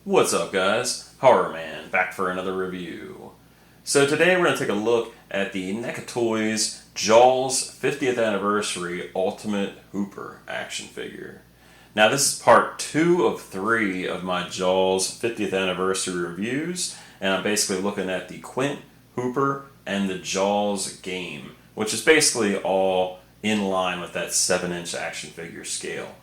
What's up, guys? Horror Man back for another review. So today we're going to take a look at the NECA Toys JAWS 50th Anniversary Ultimate Hooper action figure. Now this is part 2 of 3 of my JAWS 50th Anniversary reviews, and I'm basically looking at the Quint, Hooper, and the JAWS game, which is basically all in line with that 7-inch action figure scale.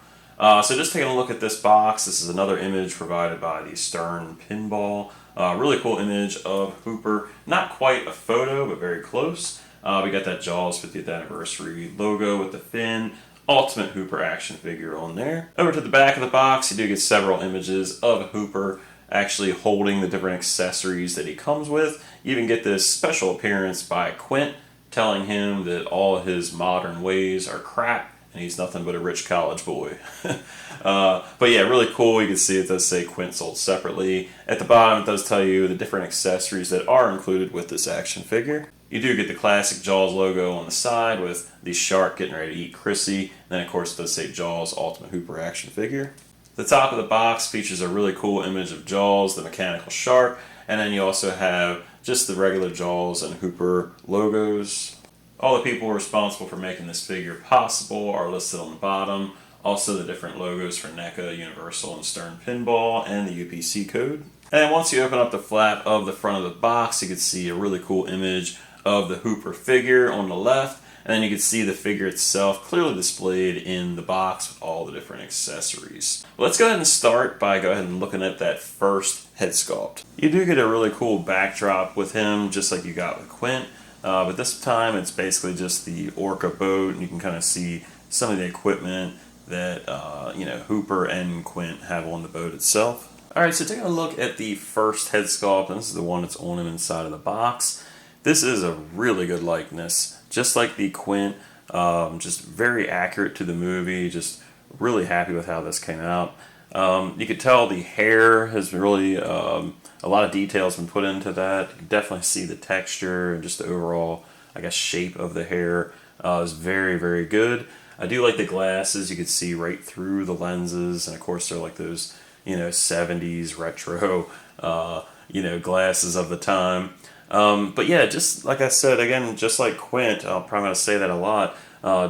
So just taking a look at this box, this is another image provided by the Stern Pinball. Really cool image of Hooper. Not quite a photo, but very close. We got that JAWS 50th Anniversary logo with the fin. Ultimate Hooper action figure on there. Over to the back of the box, you do get several images of Hooper actually holding the different accessories that he comes with. You even get this special appearance by Quint telling him that all his modern ways are crap and he's nothing but a rich college boy. But yeah, really cool. You can see it does say Quint sold separately. At the bottom, it does tell you the different accessories that are included with this action figure. You do get the classic JAWS logo on the side with the shark getting ready to eat Chrissy. And then, of course, it does say JAWS Ultimate Hooper action figure. The top of the box features a really cool image of JAWS, the mechanical shark, and then you also have just the regular JAWS and Hooper logos. All the people responsible for making this figure possible are listed on the bottom. Also the different logos for NECA, Universal, and Stern Pinball, and the UPC code. And once you open up the flap of the front of the box, you can see a really cool image of the Hooper figure on the left, and then you can see the figure itself clearly displayed in the box with all the different accessories. Well, let's go ahead and start by looking at that first head sculpt. You do get a really cool backdrop with him, just like you got with Quint. But this time it's basically just the Orca boat, and you can kind of see some of the equipment that Hooper and Quint have on the boat itself. Alright, so taking a look at the first head sculpt, and this is the one that's on him inside of the box. This is a really good likeness, just like the Quint, just very accurate to the movie, just really happy with how this came out. You could tell the hair has really, a lot of details been put into that. You can definitely see the texture and just the overall, shape of the hair is very, very good. I do like the glasses. You can see right through the lenses, and of course they're like those, 70s retro, glasses of the time. But yeah, just like I said, again, just like Quint, I'm probably going to say that a lot,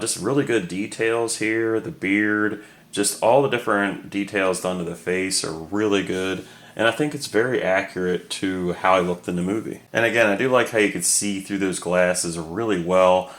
just really good details here, the beard, just all the different details done to the face are really good, and I think it's very accurate to how I looked in the movie. And again, I do like how you can see through those glasses really well.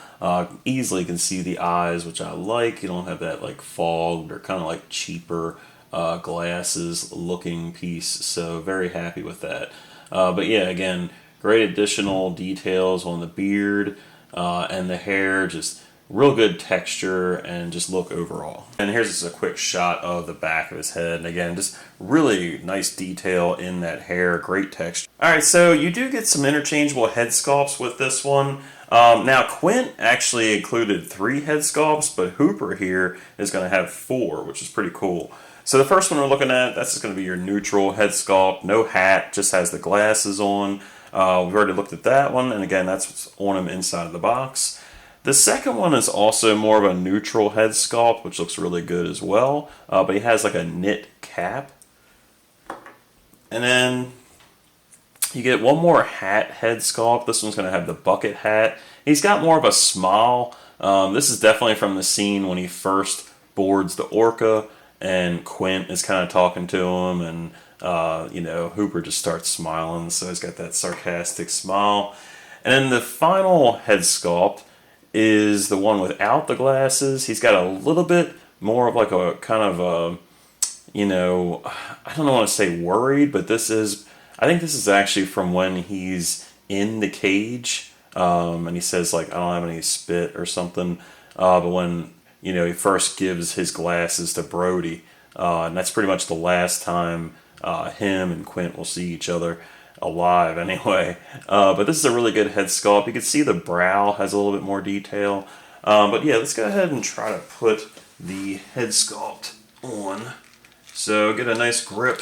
Easily can see the eyes, which I like. You don't have that like fogged or kind of like cheaper glasses looking piece, so very happy with that. But yeah, again, great additional details on the beard and the hair, just real good texture and just look overall. And here's just a quick shot of the back of his head. And again, just really nice detail in that hair, great texture. Alright, so you do get some interchangeable head sculpts with this one. Now Quint actually included 3 head sculpts, but Hooper here is going to have 4, which is pretty cool. So the first one we're looking at, that's just going to be your neutral head sculpt, no hat, just has the glasses on. We've already looked at that one, and again, that's what's on him inside of the box. The second one is also more of a neutral head sculpt, which looks really good as well, but he has like a knit cap. And then you get one more hat head sculpt. This one's going to have the bucket hat. He's got more of a smile. This is definitely from the scene when he first boards the Orca, and Quint is kind of talking to him, and Hooper just starts smiling, so he's got that sarcastic smile. And then the final head sculpt is the one without the glasses. He's got a little bit more of like a kind of a, I don't want to say worried, but I think this is actually from when he's in the cage, and he says like, I don't have any spit or something, but when, he first gives his glasses to Brody, and that's pretty much the last time him and Quint will see each other alive anyway. But this is a really good head sculpt. You can see the brow has a little bit more detail. But yeah, let's go ahead and try to put the head sculpt on. So get a nice grip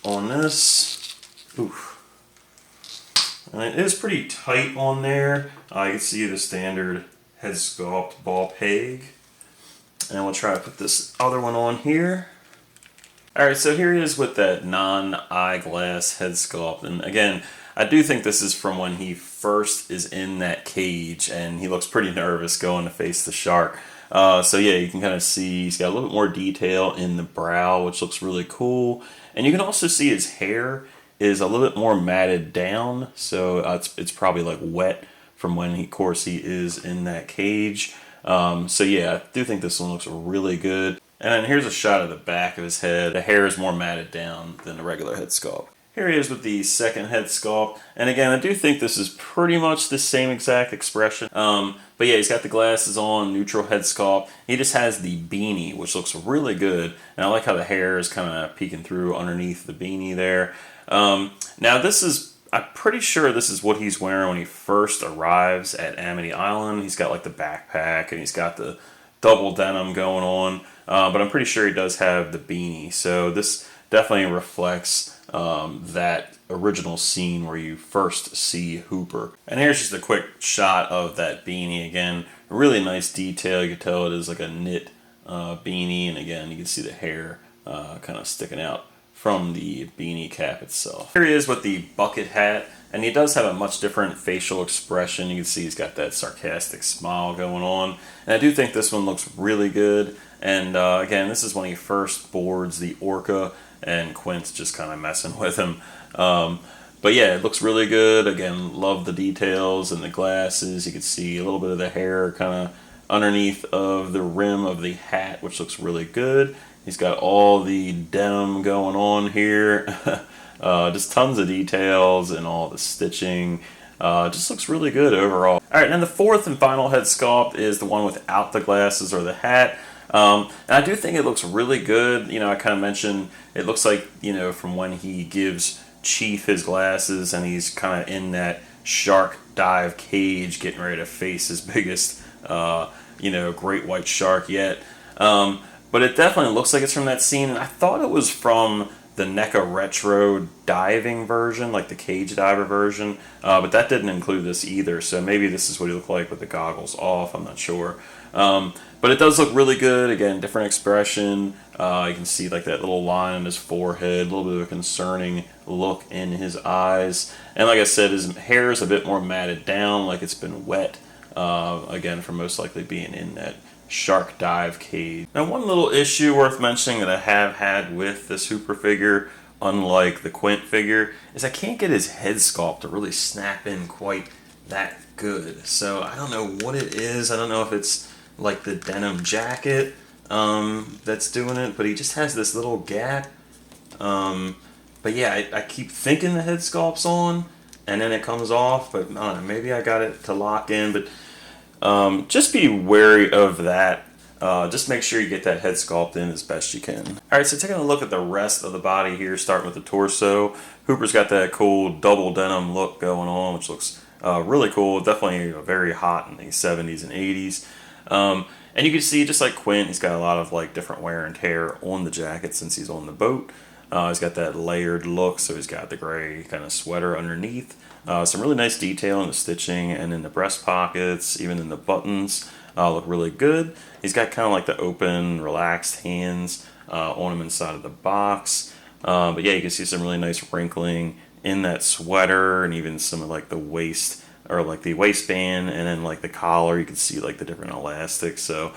on this. Oof. And it is pretty tight on there. You can see the standard head sculpt ball peg. And we'll try to put this other one on here. Alright, so here he is with that non-eyeglass head sculpt. And again, I do think this is from when he first is in that cage and he looks pretty nervous going to face the shark. So yeah, you can kind of see he's got a little bit more detail in the brow, which looks really cool. And you can also see his hair is a little bit more matted down. So it's probably like wet from when he, of course, he is in that cage. So yeah, I do think this one looks really good. And then here's a shot of the back of his head. The hair is more matted down than the regular head sculpt. Here he is with the second head sculpt. And again, I do think this is pretty much the same exact expression. But yeah, he's got the glasses on, neutral head sculpt. He just has the beanie, which looks really good. And I like how the hair is kind of peeking through underneath the beanie there. Now this is, I'm pretty sure this is what he's wearing when he first arrives at Amity Island. He's got like the backpack and he's got the double denim going on. But I'm pretty sure he does have the beanie. So this definitely reflects that original scene where you first see Hooper. And here's just a quick shot of that beanie again. Really nice detail. You can tell it is like a knit beanie. And again, you can see the hair kind of sticking out from the beanie cap itself. Here he is with the bucket hat. And he does have a much different facial expression. You can see he's got that sarcastic smile going on. And I do think this one looks really good. And again, this is when he first boards the orca and Quint's just kind of messing with him. But yeah, it looks really good. Again, love the details and the glasses. You can see a little bit of the hair kind of underneath of the rim of the hat, which looks really good. He's got all the denim going on here. Just tons of details and all the stitching. Just looks really good overall. Alright, and the fourth and final head sculpt is the one without the glasses or the hat. And I do think it looks really good. You know, I kind of mentioned it looks like, you know, from when he gives Chief his glasses and he's kind of in that shark dive cage getting ready to face his biggest, you know, great white shark yet. But it definitely looks like it's from that scene. And I thought it was from the NECA Retro diving version, like the cage diver version. But that didn't include this either. So maybe this is what he looked like with the goggles off. I'm not sure. But it does look really good. Again, different expression. You can see like that little line on his forehead, a little bit of a concerning look in his eyes. And like I said, his hair is a bit more matted down, like it's been wet. Again, from most likely being in that shark dive cage. Now, one little issue worth mentioning that I have had with this Hooper figure, unlike the Quint figure, is I can't get his head sculpt to really snap in quite that good. So I don't know what it is. I don't know if it's like the denim jacket that's doing it, but he just has this little gap. But yeah, I keep thinking the head sculpt's on, and then it comes off, but I don't know, maybe I got it to lock in, but just be wary of that. Just make sure you get that head sculpt in as best you can. Alright, so taking a look at the rest of the body here, starting with the torso. Hooper's got that cool double denim look going on, which looks really cool. Definitely very hot in the 70s and 80s. And you can see, just like Quint, he's got a lot of like different wear and tear on the jacket since he's on the boat. He's got that layered look, so he's got the gray kind of sweater underneath. Some really nice detail in the stitching and in the breast pockets, even in the buttons. Look really good. He's got kind of like the open, relaxed hands on him inside of the box. But yeah, you can see some really nice wrinkling in that sweater, and even some of like the waist, or like the waistband, and then like the collar. You can see like the different elastics. So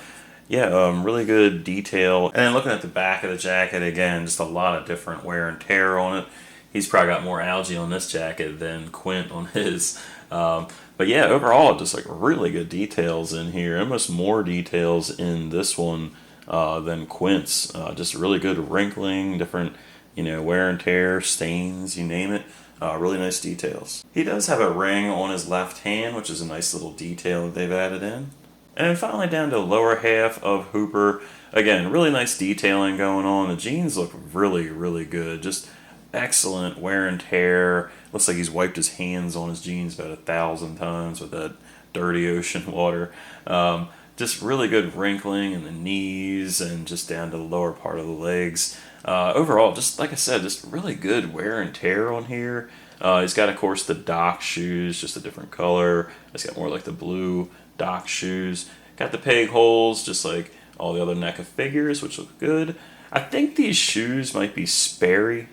yeah, really good detail. And then looking at the back of the jacket, again, just a lot of different wear and tear on it. He's probably got more algae on this jacket than Quint on his. But yeah, overall, just like really good details in here. Almost more details in this one than Quint's. Just really good wrinkling, different, you know, wear and tear, stains, you name it. Really nice details. He does have a ring on his left hand, which is a nice little detail that they've added in. And then finally down to the lower half of Hooper. Again, really nice detailing going on. The jeans look really, really good. Just excellent wear and tear. Looks like he's wiped his hands on his jeans about 1,000 times with that dirty ocean water. Just really good wrinkling in the knees and just down to the lower part of the legs. Overall, just like I said, just really good wear and tear on here. He's got, of course, the dock shoes, just a different color. He's got more like the blue dock shoes. Got the peg holes, just like all the other NECA figures, which look good. I think these shoes might be Sperry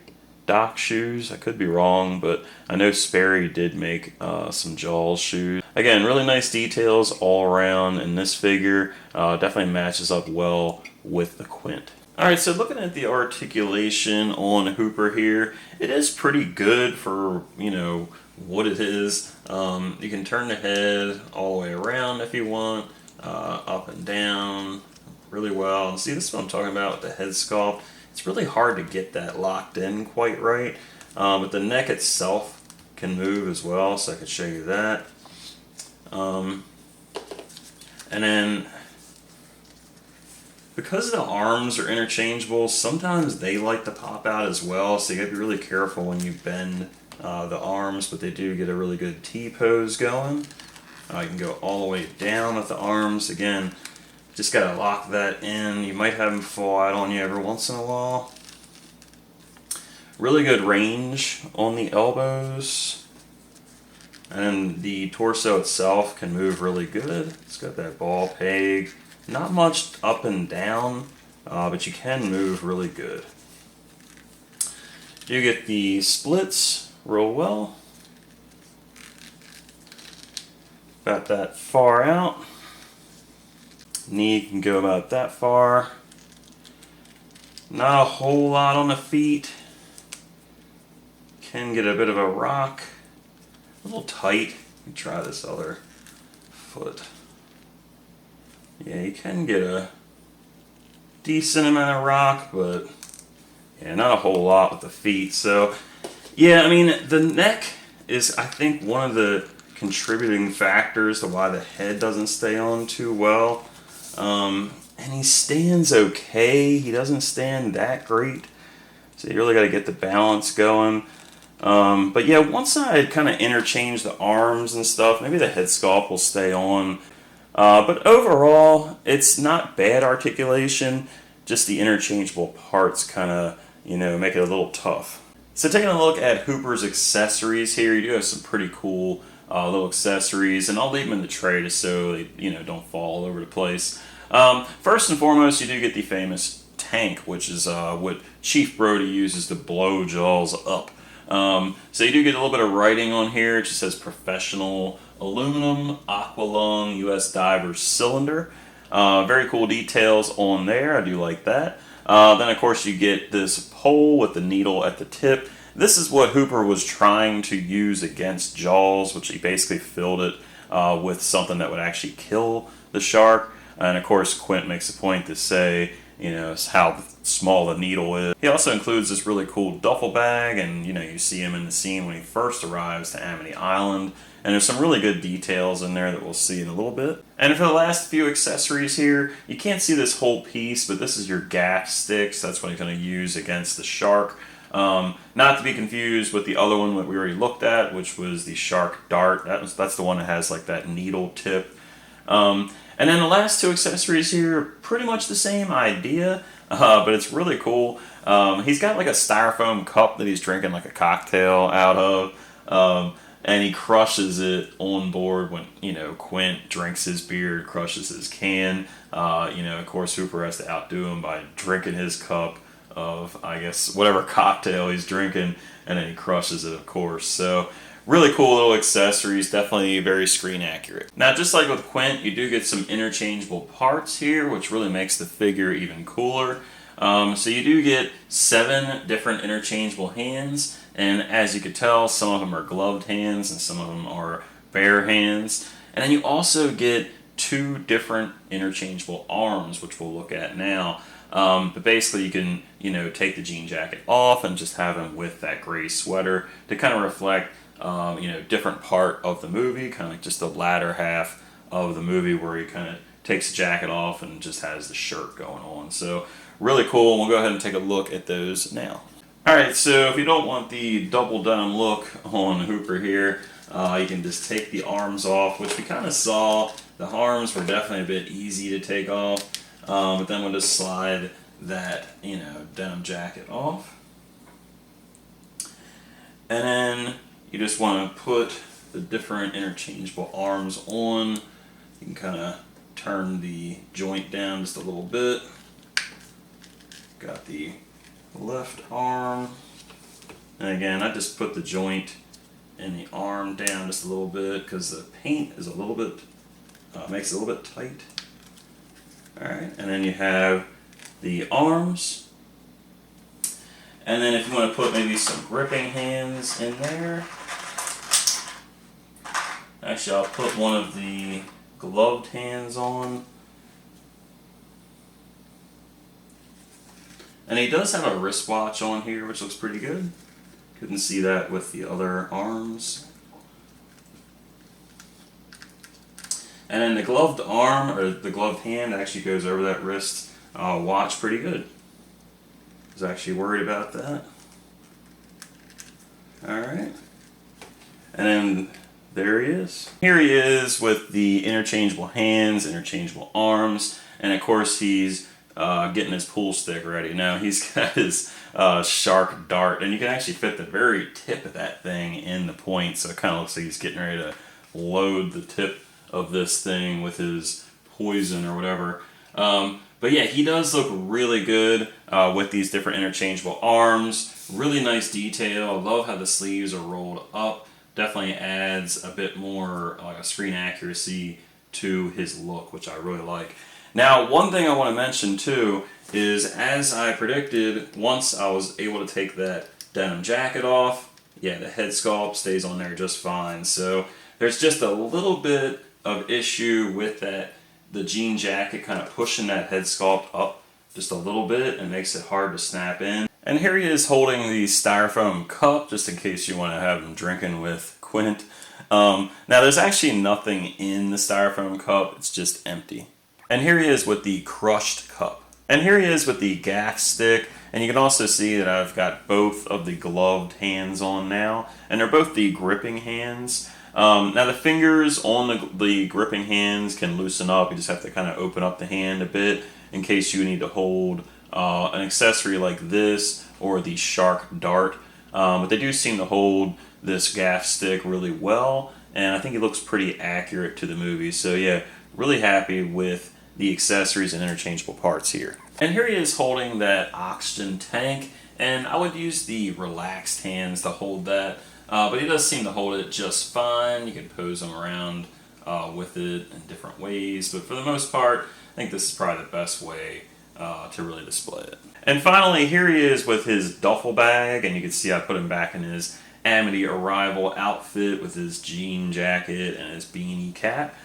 Doc shoes. I could be wrong, but I know Sperry did make some Jaws shoes. Again, really nice details all around in this figure. Definitely matches up well with the Quint. Alright, so looking at the articulation on Hooper here, it is pretty good for, you know, what it is. You can turn the head all the way around if you want, up and down really well. And see, this is what I'm talking about with the head sculpt. It's really hard to get that locked in quite right, but the neck itself can move as well, so I could show you that. And then, because the arms are interchangeable, sometimes they like to pop out as well, so you gotta be really careful when you bend the arms, but they do get a really good T-pose going. You can go all the way down with the arms. Again, just gotta lock that in. You might have them fall out on you every once in a while. Really good range on the elbows. And the torso itself can move really good. It's got that ball peg. Not much up and down, but you can move really good. You get the splits real well. About that far out. Knee can go about that far. Not a whole lot on the feet. Can get a bit of a rock. A little tight. Let me try this other foot. Yeah, you can get a decent amount of rock, but yeah, not a whole lot with the feet. So yeah, I mean, the neck is, I think, one of the contributing factors to why the head doesn't stay on too well. And he stands okay. He doesn't stand that great. So you really got to get the balance going. But yeah, once I kind of interchange the arms and stuff, maybe the head sculpt will stay on. But overall, it's not bad articulation. Just the interchangeable parts kind of, you know, make it a little tough. So taking a look at Hooper's accessories here, you do have some pretty cool little accessories, and I'll leave them in the tray just so they, you know, don't fall all over the place. First and foremost, you do get the famous tank, which is what Chief Brody uses to blow Jaws up. So you do get a little bit of writing on here. It just says Professional Aluminum Aqualung US Diver Cylinder. Very cool details on there. I do like that. Then of course you get this pole with the needle at the tip. This is what Hooper was trying to use against Jaws, which he basically filled it with something that would actually kill the shark. And of course Quint makes a point to say, you know, how small the needle is. He also includes this really cool duffel bag, and you know, you see him in the scene when he first arrives to Amity Island. And there's some really good details in there that we'll see in a little bit. And for the last few accessories here, you can't see this whole piece, but this is your gaff sticks. That's what he's going to use against the shark. Not to be confused with the other one that we already looked at, which was the shark dart. That's the one that has like that needle tip. And then the last two accessories here, pretty much the same idea, but it's really cool. He's got like a styrofoam cup that he's drinking like a cocktail out of, and he crushes it on board when, you know, Quint drinks his beer, crushes his can. You know, of course, Hooper has to outdo him by drinking his cup of, I guess, whatever cocktail he's drinking, and then he crushes it, of course. So really cool little accessories, definitely very screen accurate. Now, just like with Quint, you do get some interchangeable parts here, which really makes the figure even cooler. So you do get 7 different interchangeable hands, and as you could tell, some of them are gloved hands and some of them are bare hands. And then you also get 2 different interchangeable arms, which we'll look at now. But basically you can, you know, take the jean jacket off and just have him with that gray sweater to kind of reflect you know, different part of the movie, kind of like just the latter half of the movie where he kind of takes the jacket off and just has the shirt going on. So really cool. We'll go ahead and take a look at those now. Alright, so if you don't want the double down look on Hooper here, you can just take the arms off, which we kind of saw. The arms were definitely a bit easy to take off, but then we'll just slide that, you know, denim jacket off. And then you just want to put the different interchangeable arms on. You can kind of turn the joint down just a little bit. Got the left arm. And again, I just put the joint and the arm down just a little bit because the paint is a little bit, makes it a little bit tight. Alright, and then you have the arms. And then if you want to put maybe some gripping hands in there. Actually, I'll put one of the gloved hands on. And he does have a wristwatch on here, which looks pretty good. Couldn't see that with the other arms. And then the gloved arm, or the gloved hand, actually goes over that wrist watch pretty good. I was actually worried about that. Alright. And then there he is. Here he is with the interchangeable hands, interchangeable arms, and of course he's getting his pool stick ready. Now he's got his shark dart, and you can actually fit the very tip of that thing in the point, so it kind of looks like he's getting ready to load the tip of this thing with his poison or whatever. But yeah, he does look really good with these different interchangeable arms. Really nice detail. I love how the sleeves are rolled up. Definitely adds a bit more like a screen accuracy to his look, which I really like. Now, one thing I want to mention too is, as I predicted, once I was able to take that denim jacket off, yeah, the head sculpt stays on there just fine. So there's just a little bit of issue with that, the jean jacket kind of pushing that head sculpt up just a little bit and makes it hard to snap in. And here he is holding the styrofoam cup, just in case you want to have him drinking with Quint. Now there's actually nothing in the styrofoam cup, it's just empty. And here he is with the crushed cup. And here he is with the gaff stick. And you can also see that I've got both of the gloved hands on now. And they're both the gripping hands. Now the fingers on the gripping hands can loosen up. You just have to kind of open up the hand a bit in case you need to hold an accessory like this or the shark dart. But they do seem to hold this gaff stick really well. And I think it looks pretty accurate to the movie. So yeah, really happy with the accessories and interchangeable parts here. And here he is holding that oxygen tank, and I would use the relaxed hands to hold that, but he does seem to hold it just fine. You can pose him around with it in different ways, but for the most part, I think this is probably the best way to really display it. And finally, here he is with his duffel bag, and you can see I put him back in his Amity Arrival outfit with his jean jacket and his beanie cap.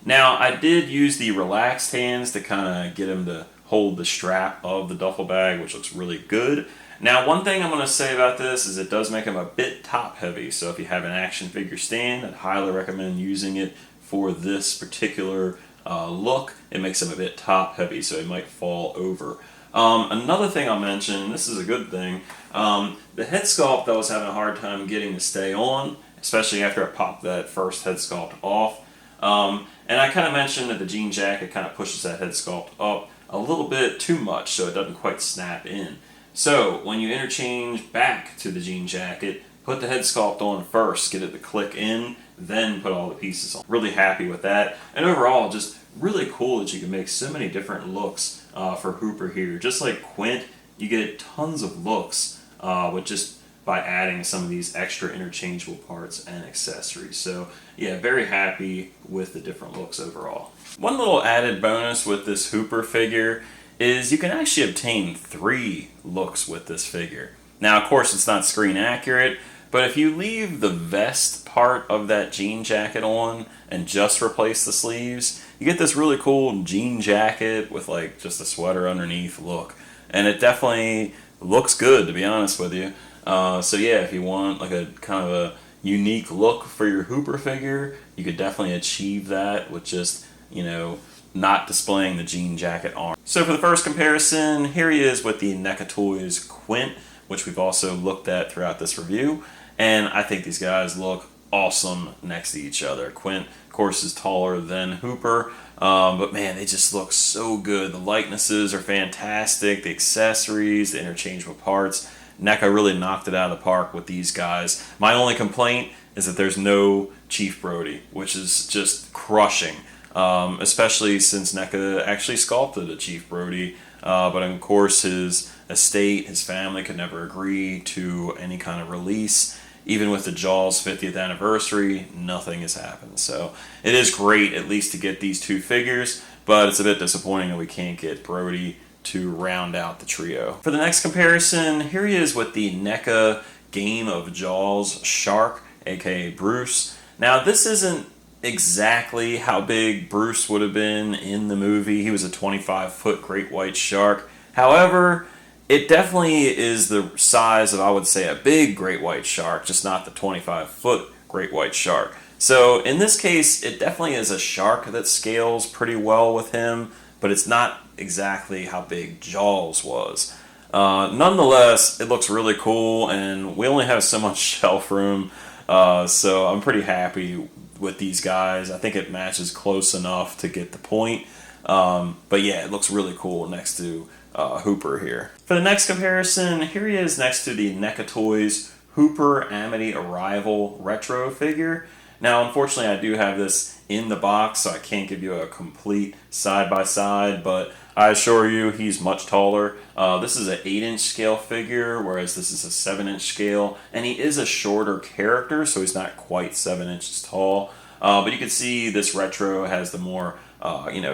Now, I did use the relaxed hands to kind of get him to hold the strap of the duffel bag, which looks really good. Now, one thing I'm going to say about this is it does make him a bit top heavy, so if you have an action figure stand, I'd highly recommend using it for this particular look. It makes him a bit top heavy, so he might fall over. Another thing I'll mention, this is a good thing, the head sculpt I was having a hard time getting to stay on, especially after I popped that first head sculpt off. And I kind of mentioned that the jean jacket kind of pushes that head sculpt up a little bit too much, so it doesn't quite snap in. So when you interchange back to the jean jacket, put the head sculpt on first, get it to click in, then put all the pieces on. Really happy with that. And overall, just really cool that you can make so many different looks for Hooper here. Just like Quint, you get tons of looks with just by adding some of these extra interchangeable parts and accessories. So yeah, very happy with the different looks overall. One little added bonus with this Hooper figure is you can actually obtain 3 looks with this figure. Now, of course, it's not screen accurate, but if you leave the vest part of that jean jacket on and just replace the sleeves, you get this really cool jean jacket with like just a sweater underneath look. And it definitely looks good, to be honest with you. So yeah, if you want like a kind of a unique look for your Hooper figure, you could definitely achieve that with just, you know, not displaying the jean jacket arm. So for the first comparison, here he is with the NECA Toys Quint, which we've also looked at throughout this review. And I think these guys look awesome next to each other. Quint, of course, is taller than Hooper, but man, they just look so good. The likenesses are fantastic, the accessories, the interchangeable parts. NECA really knocked it out of the park with these guys. My only complaint is that there's no Chief Brody, which is just crushing. especially since NECA actually sculpted a Chief Brody, but of course his estate, his family could never agree to any kind of release. Even with the Jaws 50th anniversary, nothing has happened. So it is great at least to get these two figures, but it's a bit disappointing that we can't get Brody to round out the trio. For the next comparison, here he is with the NECA Game of Jaws Shark, aka Bruce. Now this isn't exactly how big Bruce would have been in the movie. He was a 25-foot great white shark. However, it definitely is the size of, I would say, a big great white shark, just not the 25-foot great white shark. So in this case, it definitely is a shark that scales pretty well with him, but it's not exactly how big Jaws was. Nonetheless, it looks really cool, and we only have so much shelf room, so I'm pretty happy with these guys. I think it matches close enough to get the point. But yeah, it looks really cool next to Hooper here. For the next comparison, here he is next to the NECA Toys Hooper Amity Arrival Retro figure. Now, unfortunately, I do have this in the box, so I can't give you a complete side-by-side, but I assure you he's much taller. This is an 8-inch scale figure, whereas this is a 7-inch scale, and he is a shorter character, so he's not quite 7 inches tall. But you can see this retro has the more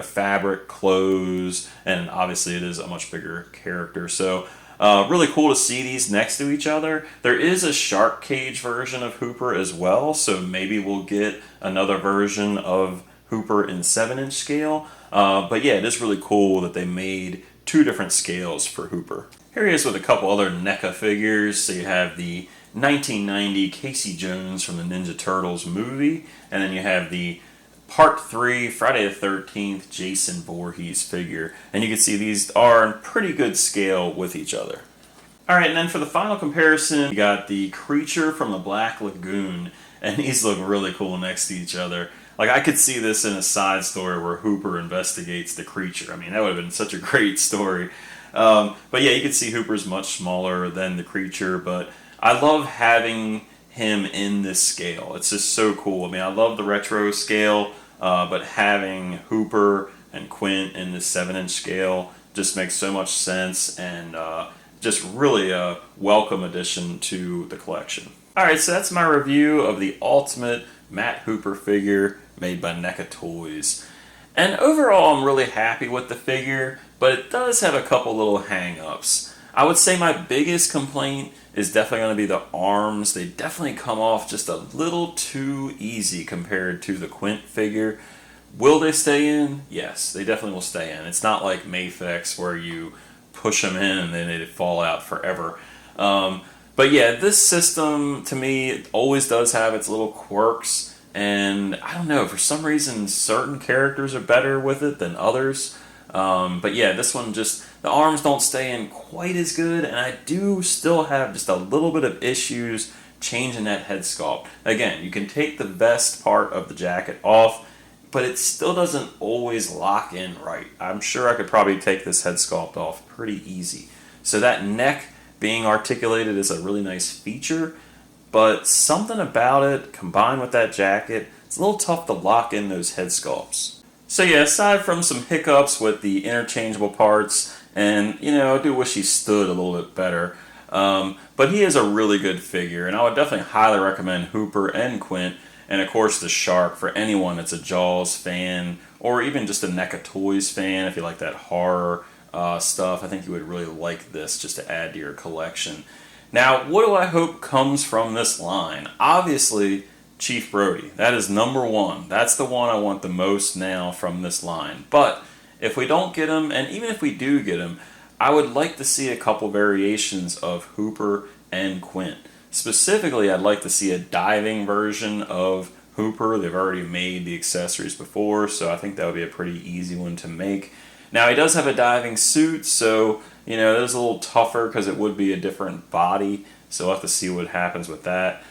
fabric, clothes, and obviously it is a much bigger character. So really cool to see these next to each other. There is a shark cage version of Hooper as well, so maybe we'll get another version of Hooper in 7-inch scale. But yeah, it is really cool that they made two different scales for Hooper. Here he is with a couple other NECA figures. So you have the 1990 Casey Jones from the Ninja Turtles movie, and then you have the Part 3 Friday the 13th Jason Voorhees figure, and you can see these are in pretty good scale with each other. Alright, and then for the final comparison, you got the Creature from the Black Lagoon, and these look really cool next to each other. Like, I could see this in a side story where Hooper investigates the creature. I mean, that would have been such a great story. But yeah, you can see Hooper's much smaller than the creature, but I love having him in this scale. It's just so cool. I mean, I love the retro scale, but having Hooper and Quint in the 7-inch scale just makes so much sense, and just really a welcome addition to the collection. Alright, so that's my review of the Ultimate Matt Hooper figure made by NECA Toys. And overall, I'm really happy with the figure, but it does have a couple little hang-ups. I would say my biggest complaint is definitely going to be the arms. They definitely come off just a little too easy compared to the Quint figure. Will they stay in? Yes, they definitely will stay in. It's not like Mafex where you push them in and then they fall out forever. But yeah, this system, to me, always does have its little quirks. And I don't know, for some reason, certain characters are better with it than others. But yeah, this one just, the arms don't stay in quite as good, and I do still have just a little bit of issues changing that head sculpt. Again, you can take the vest part of the jacket off, but it still doesn't always lock in right. I'm sure I could probably take this head sculpt off pretty easy. So that neck being articulated is a really nice feature, but something about it, combined with that jacket, it's a little tough to lock in those head sculpts. So yeah, aside from some hiccups with the interchangeable parts, and I do wish he stood a little bit better, but he is a really good figure, and I would definitely highly recommend Hooper and Quint, and of course the Shark for anyone that's a Jaws fan, or even just a NECA Toys fan. If you like that horror stuff, I think you would really like this just to add to your collection. Now, what do I hope comes from this line? Obviously, Chief Brody. That is number one. That's the one I want the most now from this line. But if we don't get him, and even if we do get him, I would like to see a couple variations of Hooper and Quint. Specifically, I'd like to see a diving version of Hooper. They've already made the accessories before, so I think that would be a pretty easy one to make. Now, he does have a diving suit, so it is a little tougher because it would be a different body, so we'll have to see what happens with that.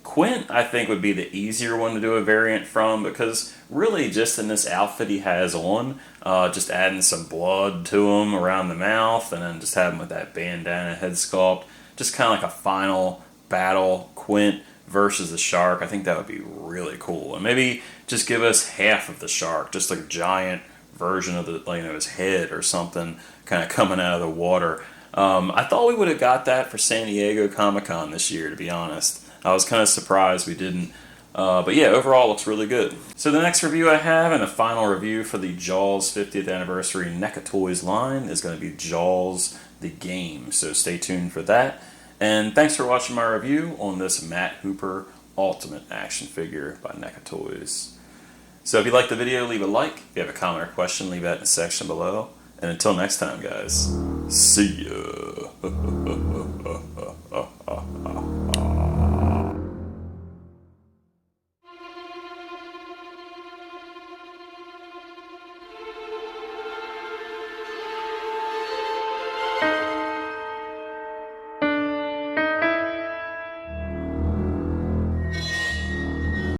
Quint, I think, would be the easier one to do a variant from, because really just in this outfit he has on, just adding some blood to him around the mouth, and then just have him with that bandana head sculpt, just kind of like a final battle Quint versus the shark. I think that would be really cool. And maybe just give us half of the shark, just a giant version of the, you know, his head or something kind of coming out of the water. I thought we would have got that for San Diego Comic-Con this year, to be honest. I was kind of surprised we didn't. But yeah, overall looks really good. So the next review I have, and the final review for the Jaws 50th Anniversary NECA Toys line, is going to be Jaws the Game. So stay tuned for that. And thanks for watching my review on this Matt Hooper Ultimate action figure by NECA Toys. So if you liked the video, leave a like. If you have a comment or question, leave that in the section below. And until next time, guys, see ya.